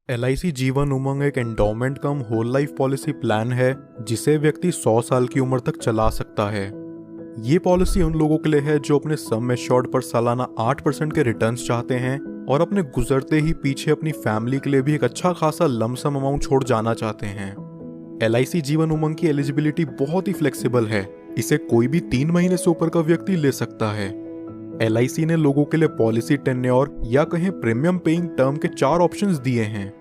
LIC Jeevan Umang एक endowment कम whole life policy plan है जिसे व्यक्ति 100 साल की उम्र तक चला सकता है। ये पॉलिसी उन लोगों के लिए है जो अपने सम एश्योर्ड पर सालाना 8% के रिटर्न्स चाहते हैं और अपने गुजरते ही पीछे अपनी फैमिली के लिए भी एक अच्छा खासा लमसम अमाउंट छोड़ जाना चाहते हैं। LIC जीवन उमंग की एलिजिबिलिटी बहुत ही फ्लेक्सिबल है। इसे कोई भी 3 महीने से ऊपर का व्यक्ति ले सकता है। LIC ने लोगों के लिए पॉलिसी टेन्योर या कहें प्रीमियम पेइंग टर्म के 4 ऑप्शंस दिए हैं।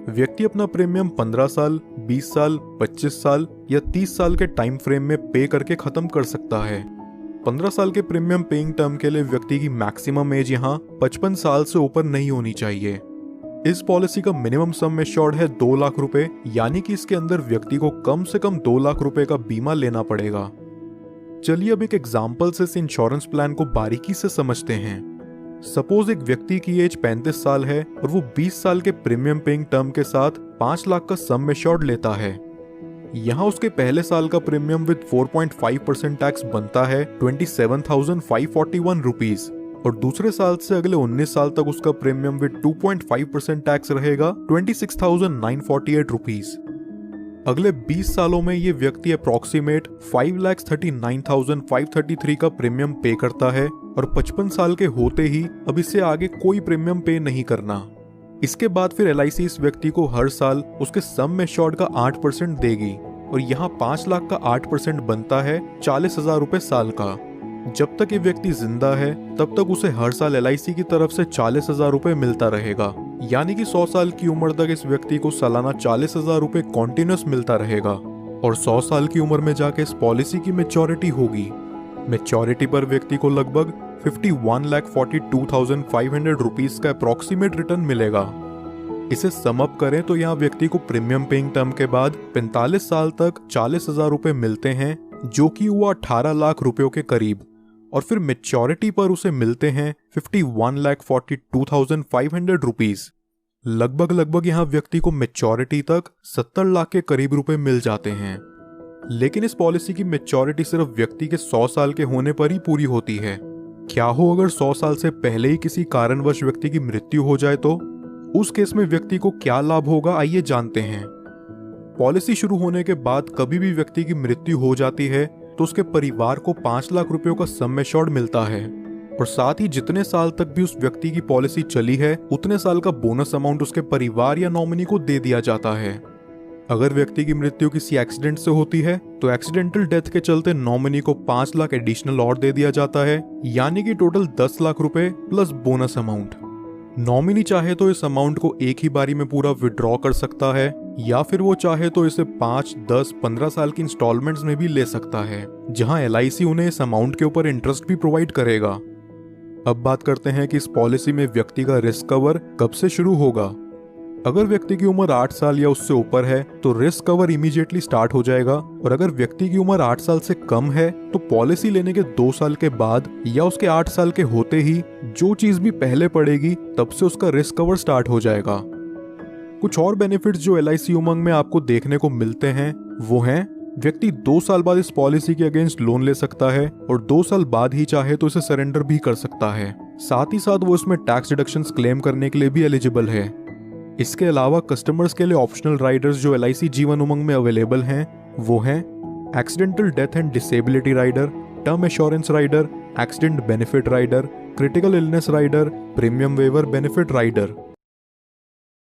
व्यक्ति अपना प्रीमियम 15 साल, 20 साल, 25 साल या 30 साल के टाइम फ्रेम में पे करके खत्म कर सकता है। 15 साल के प्रीमियम पेइंग टर्म के लिए व्यक्ति की मैक्सिमम एज यहाँ 55 साल से ऊपर नहीं होनी चाहिए। इस पॉलिसी का मिनिमम सम एश्योर्ड है 2 लाख रुपए, यानी कि इसके अंदर व्यक्ति को कम से कम 2 लाख रुपए का बीमा लेना पड़ेगा। चलिए अब एक एग्जाम्पल से इस इंश्योरेंस प्लान को बारीकी से समझते हैं। सपोज एक व्यक्ति की एज 35 साल है और वो 20 साल के प्रीमियम पेइंग टर्म के साथ 5 लाख का सम एश्योर्ड लेता है। यहाँ उसके पहले साल का प्रीमियम विद 4.5% टैक्स बनता है 27,541 रुपीज और दूसरे साल से अगले 19 साल तक उसका प्रीमियम विद 2.5% टैक्स रहेगा 26,948 रुपीज। अगले 20 सालों में ये व्यक्ति अप्रॉक्सीमेट 5,39,533 का प्रीमियम पे करता है और 55 साल के होते ही अब इससे आगे कोई प्रीमियम पे नहीं करना। इसके बाद फिर LIC इस व्यक्ति को हर साल उसके सम एश्योर्ड का 8% देगी और यहाँ 5 लाख का 8% बनता है 40,000 रुपए साल का। जब तक ये व्यक्ति जिंदा है तब तक उसे हर साल LIC की तरफ से 40,000 रुपए मिलता रहेगा, यानी कि 100 साल की उम्र तक इस व्यक्ति को सालाना 40,000 रुपए कॉन्टिन्यूस मिलता रहेगा और 100 साल की उम्र में जाके इस पॉलिसी की मैच्योरिटी होगी। मैच्योरिटी पर व्यक्ति को लगभग 51,42,500 रुपीज का अप्रॉक्सीमेट रिटर्न मिलेगा। इसे सम अप करें तो यहाँ व्यक्ति को प्रीमियम पेइंग टर्म के बाद 45 साल तक 40,000 रुपए मिलते हैं, जो कि हुआ 18 लाख रुपयों के करीब, और फिर मैच्योरिटी पर उसे मिलते हैं 51,42,500 रुपीज। लगभग यहाँ व्यक्ति को मैच्योरिटी तक 70 लाख के करीब रुपए मिल जाते हैं। लेकिन इस पॉलिसी की मैच्योरिटी सिर्फ व्यक्ति के 100 साल के होने पर ही पूरी होती है। क्या हो अगर 100 साल से पहले ही किसी कारणवश व्यक्ति की मृत्यु हो जाए तो उस केस में व्यक्ति को क्या लाभ होगा, आइए जानते हैं। पॉलिसी शुरू होने के बाद कभी भी व्यक्ति की मृत्यु हो जाती है तो उसके परिवार को 5 लाख रुपयों का सम एश्योर्ड मिलता है और साथ ही जितने साल तक भी उस व्यक्ति की पॉलिसी चली है उतने साल का बोनस अमाउंट उसके परिवार या नॉमिनी को दे दिया जाता है। अगर व्यक्ति की मृत्यु किसी एक्सीडेंट से होती है तो एक्सीडेंटल डेथ के चलते नॉमिनी को 5 लाख एडिशनल और दे दिया जाता है, यानी कि टोटल 10 लाख रुपए प्लस बोनस अमाउंट। नॉमिनी चाहे तो इस अमाउंट को एक ही बारी में पूरा विड्रॉ कर सकता है या फिर वो चाहे तो इसे 5, 10, 15 साल की इंस्टॉलमेंट्स में भी ले सकता है, जहां LIC उन्हें इस अमाउंट के ऊपर इंटरेस्ट भी प्रोवाइड करेगा। अब बात करते हैं कि इस पॉलिसी में व्यक्ति का रिस्क कवर कब से शुरू होगा। अगर व्यक्ति की उम्र 8 साल या उससे ऊपर है तो रिस्क कवर इमीडिएटली स्टार्ट हो जाएगा और अगर व्यक्ति की उम्र 8 साल से कम है तो पॉलिसी लेने के 2 साल के बाद या उसके 8 साल के होते ही जो चीज भी पहले पड़ेगी तब से उसका रिस्क कवर स्टार्ट हो जाएगा। कुछ और बेनिफिट्स जो LIC उमंग में आपको देखने को मिलते हैं वो हैं, व्यक्ति 2 साल बाद इस पॉलिसी के अगेंस्ट लोन ले सकता है और 2 साल बाद ही चाहे तो इसे सरेंडर भी कर सकता है। साथ ही साथ वो इसमें टैक्स डिडक्शंस क्लेम करने के लिए भी एलिजिबल है। इसके अलावा कस्टमर्स के लिए ऑप्शनल राइडर्स जो LIC जीवन उमंग में अवेलेबल हैं वो हैं accidental death and disability rider, term assurance rider, accident benefit rider, critical illness rider, premium waiver benefit rider.